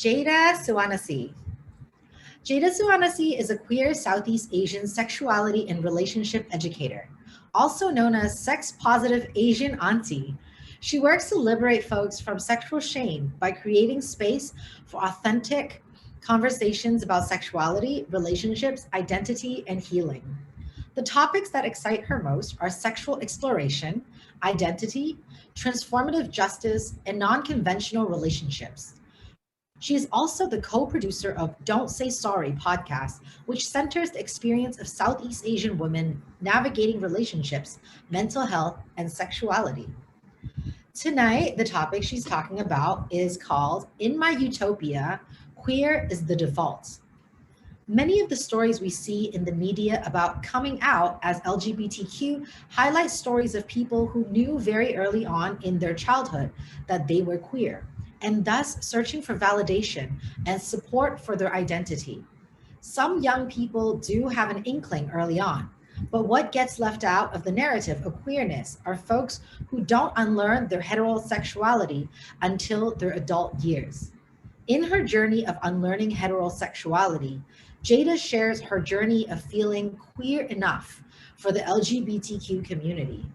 Jayda Shuavarnnnasri. Jayda Shuavarnnnasri is a queer Southeast Asian sexuality and relationship educator, also known as sex-positive Asian auntie. She works to liberate folks from sexual shame by creating space for authentic conversations about sexuality, relationships, identity, and healing. The topics that excite her most are sexual exploration, identity, transformative justice, and non-conventional relationships. She is also the co-producer of Don't Say Sorry podcast, which centers the experience of Southeast Asian women navigating relationships, mental health, and sexuality. Tonight, the topic she's talking about is called In My Utopia, Queer is the Default. Many of the stories we see in the media about coming out as LGBTQ highlight stories of people who knew very early on in their childhood that they were queer, and thus searching for validation and support for their identity. Some young people do have an inkling early on, but what gets left out of the narrative of queerness are folks who don't unlearn their heterosexuality until their adult years. In her journey of unlearning heterosexuality, Jayda shares her journey of feeling queer enough for the LGBTQ community.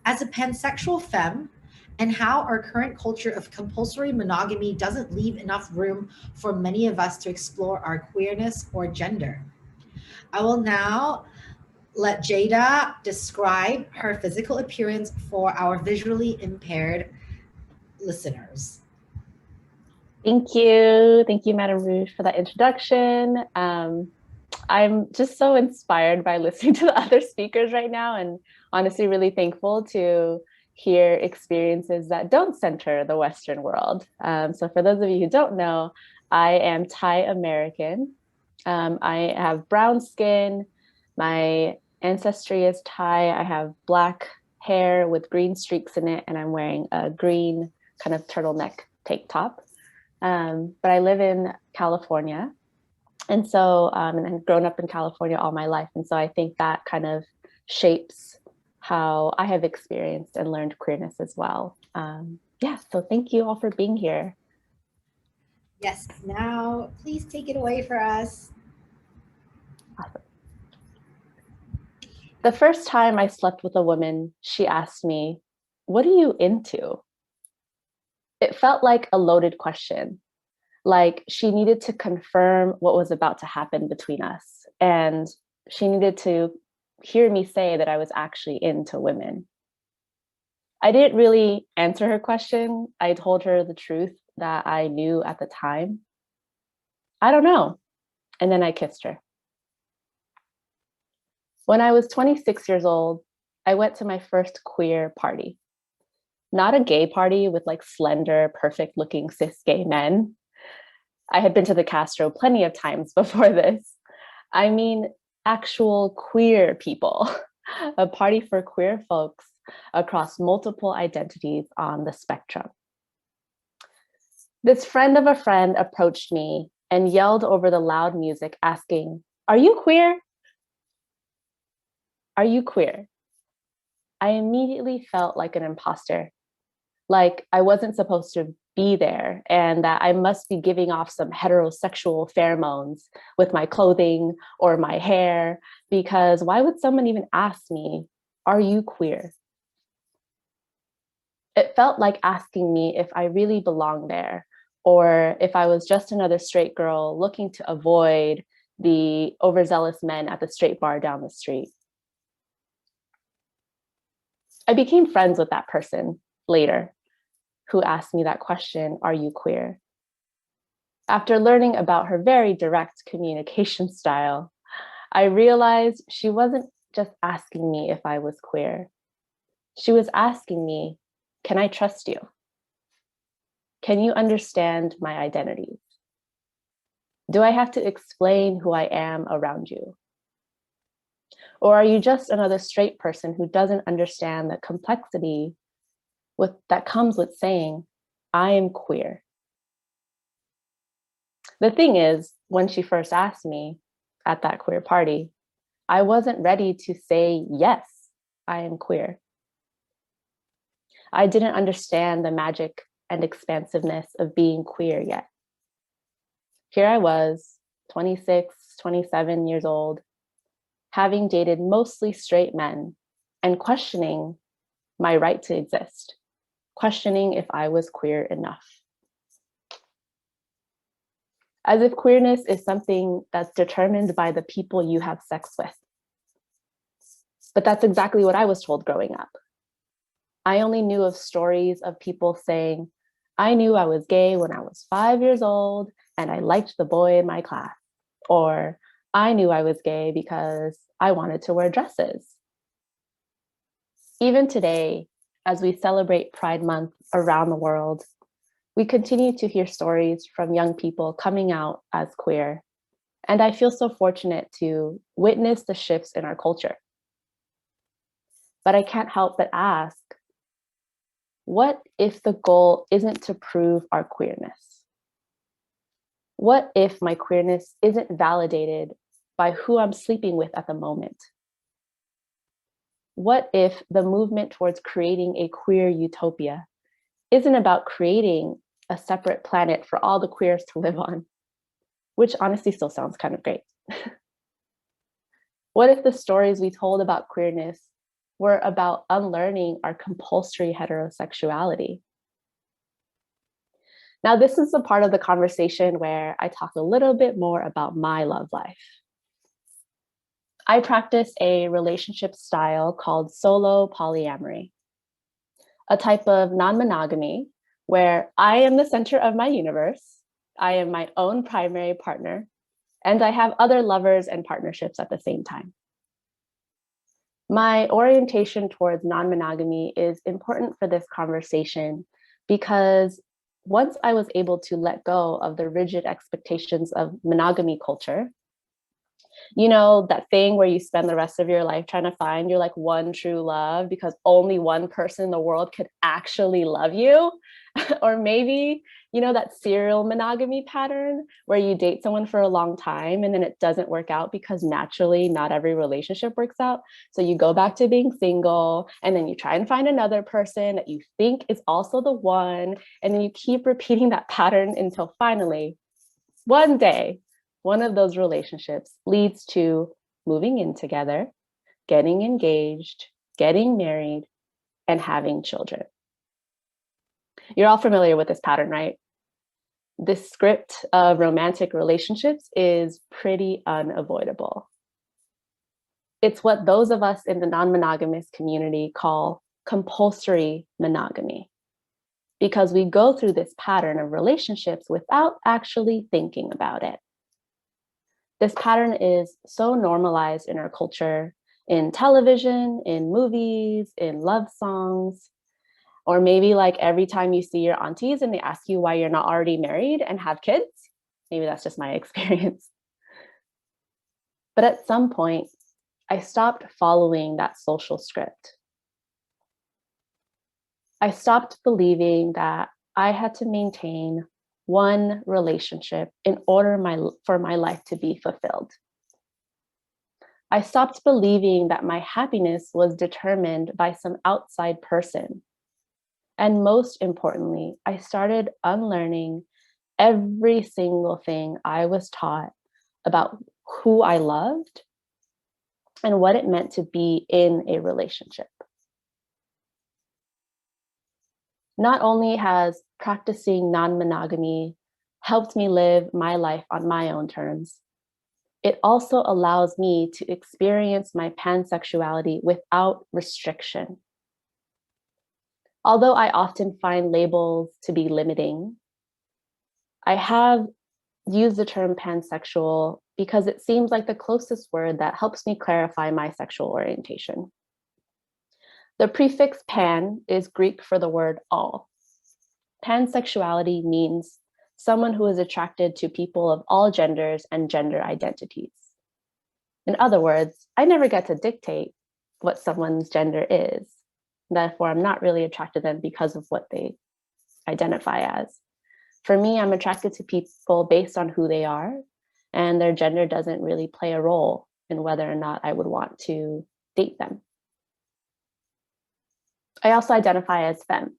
As a pansexual femme, and how our current culture of compulsory monogamy doesn't leave enough room for many of us to explore our queerness or gender. I will now let Jayda describe her physical appearance for our visually impaired listeners. Thank you. Thank you, Madam Rouge, for that introduction. I'm just so inspired by listening to the other speakers right now, and honestly really thankful to hear experiences that don't center the Western world. So for those of you who don't know, I am Thai American. I have brown skin. My ancestry is Thai. I have black hair with green streaks in it, and I'm wearing a green kind of turtleneck tank top. But I live in California. And so, and I've grown up in California all my life. And so I think that kind of shapes how I have experienced and learned queerness as well. Yeah, so thank you all for being here. Yes, now please take it away for us. Awesome. The first time I slept with a woman, she asked me, "What are you into?" It felt like a loaded question. Like she needed to confirm what was about to happen between us. And she needed to hear me say that I was actually into women. I didn't really answer her question. I told her the truth that I knew at the time. I don't know. And then I kissed her. When I was 26 years old, I went to my first queer party. Not a gay party with like slender, perfect looking cis gay men. I had been to the Castro plenty of times before this. I mean, actual queer people, a party for queer folks across multiple identities on the spectrum. This friend of a friend approached me and yelled over the loud music asking, "Are you queer? Are you queer?" I immediately felt like an imposter, like I wasn't supposed to be there and that I must be giving off some heterosexual pheromones with my clothing or my hair, because why would someone even ask me, "Are you queer?" It felt like asking me if I really belong there, or if I was just another straight girl looking to avoid the overzealous men at the straight bar down the street. I became friends with that person later who asked me that question, "Are you queer?" After learning about her very direct communication style, I realized she wasn't just asking me if I was queer. She was asking me, "Can I trust you? Can you understand my identities? Do I have to explain who I am around you? Or are you just another straight person who doesn't understand the complexity that comes with saying, I am queer?" The thing is, when she first asked me at that queer party, I wasn't ready to say, yes, I am queer. I didn't understand the magic and expansiveness of being queer yet. here I was, 26, 27 years old, having dated mostly straight men and questioning my right to exist, questioning if I was queer enough. As if queerness is something that's determined by the people you have sex with. But that's exactly what I was told growing up. I only knew of stories of people saying, I knew I was gay when I was 5 years old and I liked the boy in my class. Or I knew I was gay because I wanted to wear dresses. Even today, as we celebrate Pride Month around the world, we continue to hear stories from young people coming out as queer. And I feel so fortunate to witness the shifts in our culture. But I can't help but ask, what if the goal isn't to prove our queerness? What if my queerness isn't validated by who I'm sleeping with at the moment? What if the movement towards creating a queer utopia isn't about creating a separate planet for all the queers to live on, which honestly still sounds kind of great. What if the stories we told about queerness were about unlearning our compulsory heterosexuality? Now, this is the part of the conversation where I talk a little bit more about my love life. I practice a relationship style called solo polyamory, a type of non-monogamy where I am the center of my universe, I am my own primary partner, and I have other lovers and partnerships at the same time. My orientation towards non-monogamy is important for this conversation because once I was able to let go of the rigid expectations of monogamy culture, you know, that thing where you spend the rest of your life trying to find your like one true love because only one person in the world could actually love you. Or maybe, you know, that serial monogamy pattern where you date someone for a long time and then it doesn't work out because naturally not every relationship works out. So you go back to being single and then you try and find another person that you think is also the one. And then you keep repeating that pattern until finally, one day, one of those relationships leads to moving in together, getting engaged, getting married, and having children. You're all familiar with this pattern, right? This script of romantic relationships is pretty unavoidable. It's what those of us in the non-monogamous community call compulsory monogamy, because we go through this pattern of relationships without actually thinking about it. This pattern is so normalized in our culture, in television, in movies, in love songs, or maybe like every time you see your aunties and they ask you why you're not already married and have kids. Maybe that's just my experience. But at some point, I stopped following that social script. I stopped believing that I had to maintain one relationship in order for my life to be fulfilled. I stopped believing that my happiness was determined by some outside person. And most importantly, I started unlearning every single thing I was taught about who I loved and what it meant to be in a relationship. Not only has practicing non-monogamy helped me live my life on my own terms, it also allows me to experience my pansexuality without restriction. Although I often find labels to be limiting, I have used the term pansexual because it seems like the closest word that helps me clarify my sexual orientation. The prefix pan is Greek for the word all. Pansexuality means someone who is attracted to people of all genders and gender identities. In other words, I never get to dictate what someone's gender is. Therefore, I'm not really attracted to them because of what they identify as. For me, I'm attracted to people based on who they are, and their gender doesn't really play a role in whether or not I would want to date them. I also identify as femme,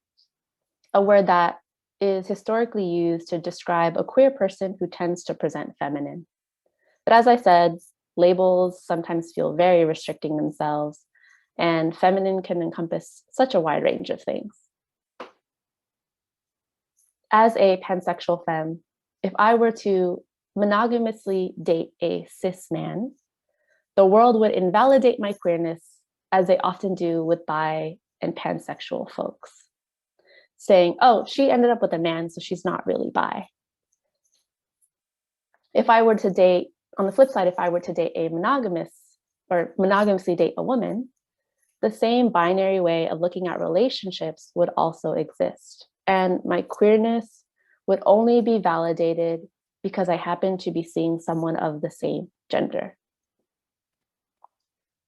a word that is historically used to describe a queer person who tends to present feminine. But as I said, labels sometimes feel very restricting themselves, and feminine can encompass such a wide range of things. As a pansexual femme, if I were to monogamously date a cis man, the world would invalidate my queerness as they often do with bi and pansexual folks, saying, oh, she ended up with a man, so she's not really bi. If I were to date, on the flip side, if I were to date a monogamous or monogamously date a woman, the same binary way of looking at relationships would also exist. And my queerness would only be validated because I happen to be seeing someone of the same gender.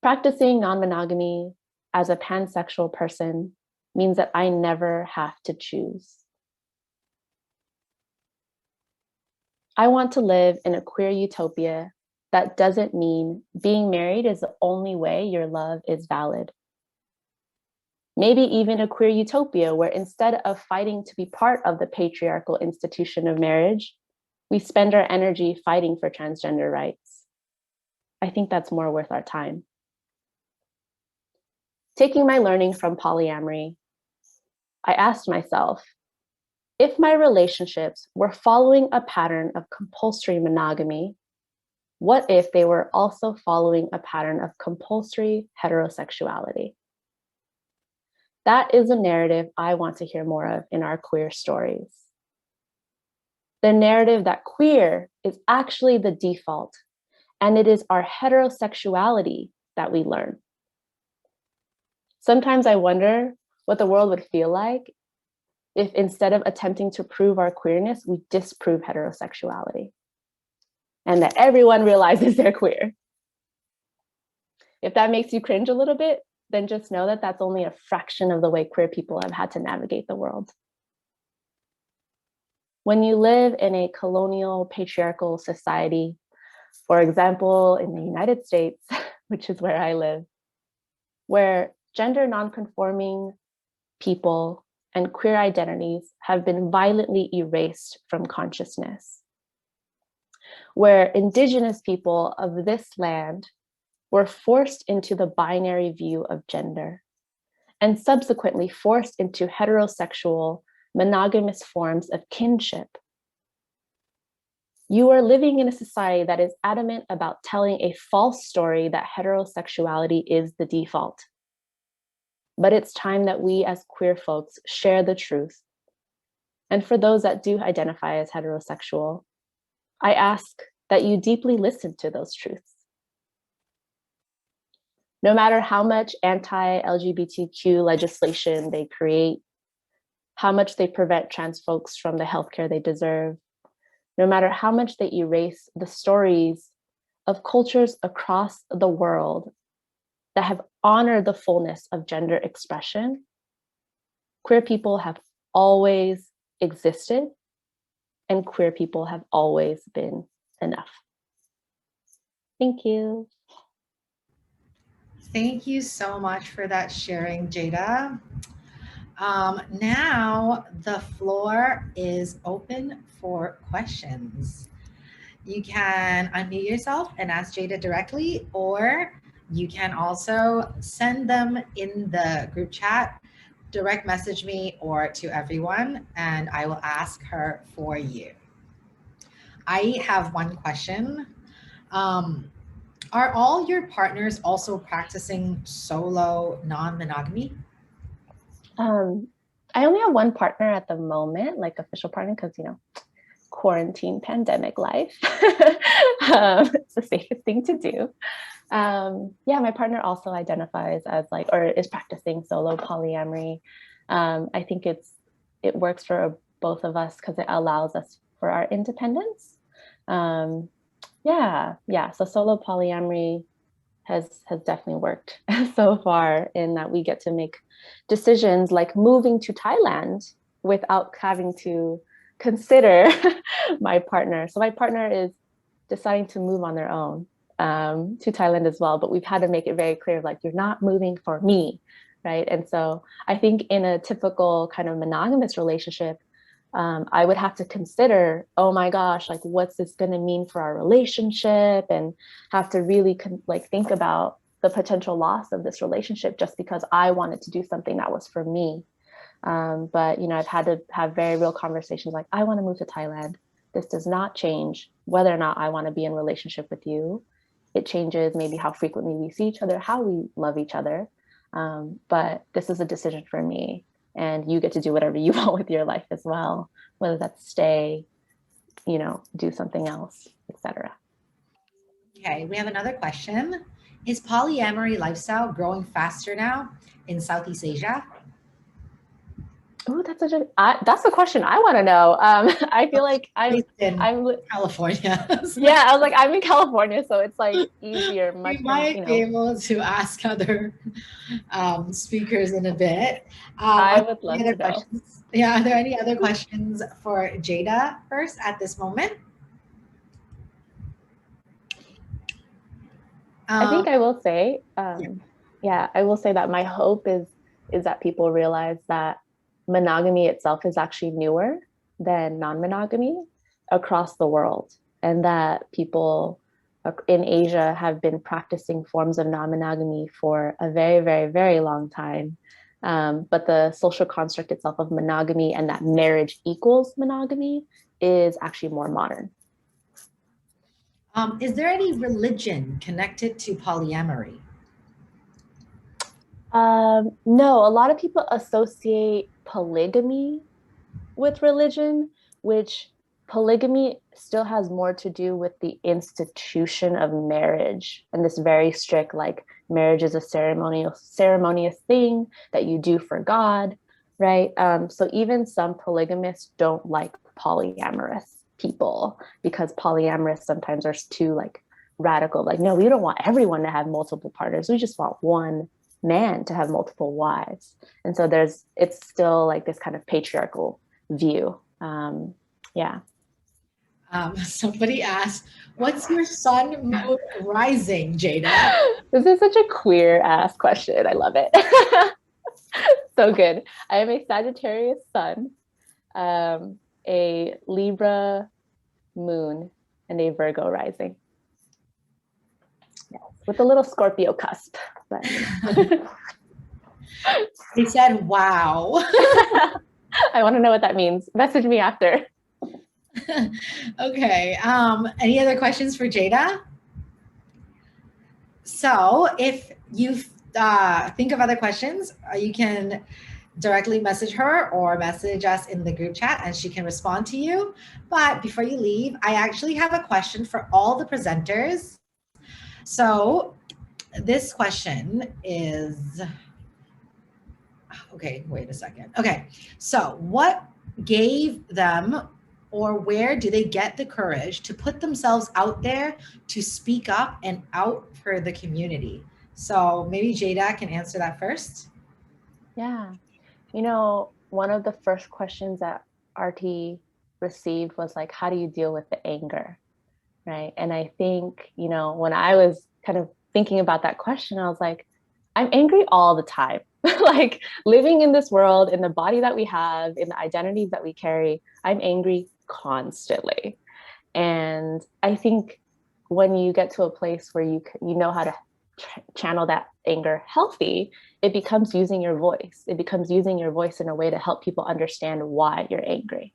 Practicing non-monogamy as a pansexual person means that I never have to choose. I want to live in a queer utopia that doesn't mean being married is the only way your love is valid. Maybe even a queer utopia where instead of fighting to be part of the patriarchal institution of marriage, we spend our energy fighting for transgender rights. I think that's more worth our time. Taking my learning from polyamory, I asked myself, if my relationships were following a pattern of compulsory monogamy, what if they were also following a pattern of compulsory heterosexuality? That is a narrative I want to hear more of in our queer stories. The narrative that queer is actually the default, and it is our heterosexuality that we learn. Sometimes I wonder what the world would feel like if instead of attempting to prove our queerness, we disprove heterosexuality and that everyone realizes they're queer. If that makes you cringe a little bit, then just know that that's only a fraction of the way queer people have had to navigate the world. When you live in a colonial patriarchal society, for example, in the United States, which is where I live, where gender nonconforming people and queer identities have been violently erased from consciousness, where Indigenous people of this land were forced into the binary view of gender and subsequently forced into heterosexual monogamous forms of kinship. You are living in a society that is adamant about telling a false story that heterosexuality is the default. But it's time that we as queer folks share the truth. And for those that do identify as heterosexual, I ask that you deeply listen to those truths. No matter how much anti-LGBTQ legislation they create, how much they prevent trans folks from the healthcare they deserve, no matter how much they erase the stories of cultures across the world that have honored the fullness of gender expression, queer people have always existed and queer people have always been enough. Thank you. Thank you so much for that sharing, Jayda. Now the floor is open for questions. You can unmute yourself and ask Jayda directly, or you can also send them in the group chat, direct message me or to everyone, and I will ask her for you. I have one question. Are all your partners also practicing solo non-monogamy? I only have one partner at the moment, like official partner, because, you know, quarantine pandemic life. It's the safest thing to do. Yeah, my partner also identifies as like, or is practicing solo polyamory. I think it works for both of us because it allows us for our independence. So solo polyamory has definitely worked so far in that we get to make decisions like moving to Thailand without having to consider my partner. So my partner is deciding to move on their own to Thailand as well, but we've had to make it very clear, like, you're not moving for me, right? And so I think in a typical kind of monogamous relationship, I would have to consider, oh my gosh, like what's this going to mean for our relationship, and have to really like think about the potential loss of this relationship just because I wanted to do something that was for me. But, I've had to have very real conversations like, I want to move to Thailand. This does not change whether or not I want to be in relationship with you. It changes maybe how frequently we see each other, how we love each other. But this is a decision for me, and you get to do whatever you want with your life as well, whether that's stay, do something else, etc. Okay, we have another question. Is polyamory lifestyle growing faster now in Southeast Asia? Oh, that's a question I want to know. I feel like I'm in California. Yeah, I was like, I'm in California, so it's like easier. We might be able to ask other speakers in a bit. I would love to know. Questions? Yeah, are there any other questions for Jayda first at this moment? I think I will say, I will say that my hope is that people realize that monogamy itself is actually newer than non-monogamy across the world, and that people in Asia have been practicing forms of non-monogamy for a very, very, very long time. But the social construct itself of monogamy and that marriage equals monogamy is actually more modern. Is there any religion connected to polyamory? No, a lot of people associate polygamy with religion, which polygamy still has more to do with the institution of marriage and this very strict, like, marriage is a ceremonious thing that you do for God, right? So even some polygamists don't like polyamorous people because polyamorous sometimes are too like radical. Like, no, we don't want everyone to have multiple partners. We just want one man to have multiple wives. And so it's still like this kind of patriarchal view. Somebody asked, what's your sun moon rising, Jayda? This is such a queer ass question. I love it. So good. I am a Sagittarius sun, a Libra moon, and a Virgo rising. Yes, with a little Scorpio cusp. But He said, wow. I want to know what that means. Message me after. Okay. Any other questions for Jayda? So if you think of other questions, you can directly message her or message us in the group chat and she can respond to you. But before you leave, I actually have a question for all the presenters. So this question is, okay, wait a second. Okay, so what gave them, or where do they get the courage to put themselves out there to speak up and out for the community? So maybe Jayda can answer that first. Yeah. One of the first questions that RT received was like, how do you deal with the anger? Right. And I think, when I was kind of thinking about that question, I was like, I'm angry all the time. Like, living in this world, in the body that we have, in the identities that we carry, I'm angry constantly. And I think when you get to a place where you know how to channel that anger healthy, it becomes using your voice. It becomes using your voice in a way to help people understand why you're angry,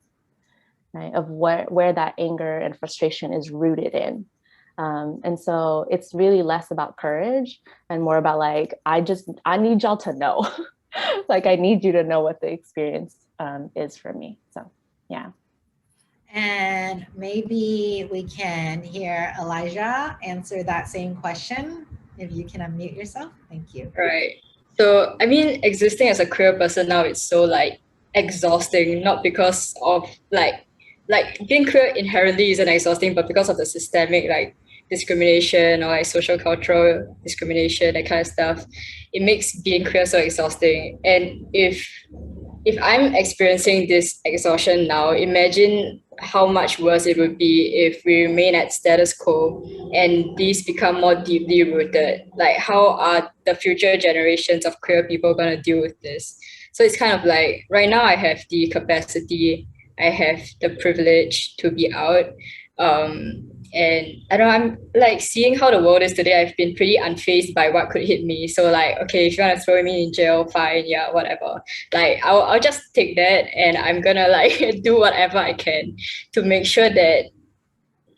right? Of where that anger and frustration is rooted in. And so it's really less about courage and more about like, I need y'all to know. Like, I need you to know what the experience is for me. So, yeah. And maybe we can hear Elijah answer that same question. If you can unmute yourself. Thank you. Right. So, I mean, existing as a queer person now, it's so like exhausting, not because of like being queer inherently isn't exhausting, but because of the systemic like discrimination or like social cultural discrimination, that kind of stuff. It makes being queer so exhausting. And if I'm experiencing this exhaustion now, imagine how much worse it would be if we remain at status quo and these become more deeply rooted. Like, how are the future generations of queer people going to deal with this? So it's kind of like, right now I have the capacity I have the privilege to be out. And I don't know, I'm like seeing how the world is today. I've been pretty unfazed by what could hit me. So like, okay, if you want to throw me in jail, fine, yeah, whatever. Like I'll just take that, and I'm gonna like do whatever I can to make sure that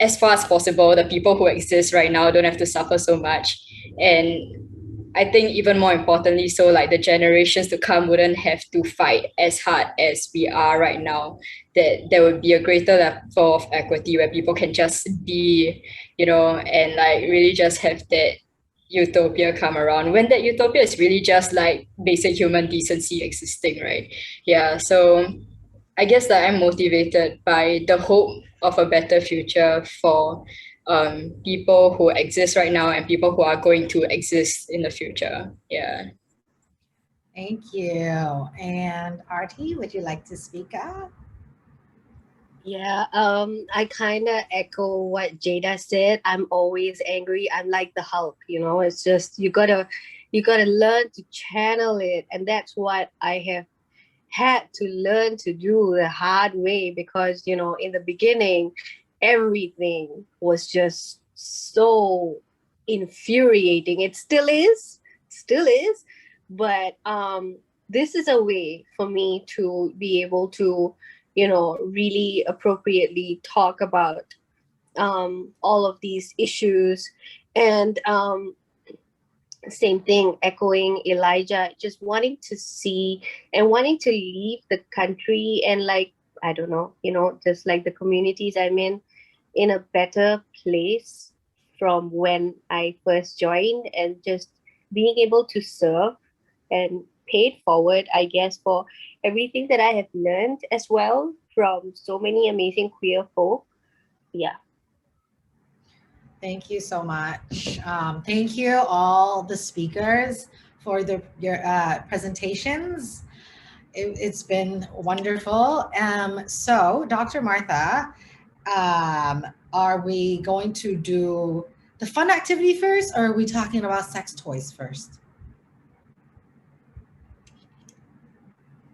as far as possible, the people who exist right now don't have to suffer so much. And I think even more importantly, so like the generations to come wouldn't have to fight as hard as we are right now, that there would be a greater level of equity where people can just be, and like really just have that utopia come around, when that utopia is really just like basic human decency existing, right? Yeah, so I guess that I'm motivated by the hope of a better future for people who exist right now and people who are going to exist in the future. Yeah. Thank you. And Artie, would you like to speak up? Yeah, I kind of echo what Jayda said. I'm always angry. I'm like the Hulk, it's just you gotta learn to channel it. And that's what I have had to learn to do the hard way, because in the beginning everything was just so infuriating. It still is, but this is a way for me to be able to really appropriately talk about all of these issues. And same thing, echoing Elijah, just wanting to see and wanting to leave the country and like, I don't know, just like the communities I'm in a better place from when I first joined, and just being able to serve and pay it forward, I guess, for everything that I have learned as well from so many amazing queer folk. Yeah. Thank you so much. Thank you all the speakers for your presentations. It's been wonderful. So Dr. Martha, are we going to do the fun activity first, or are we talking about sex toys first?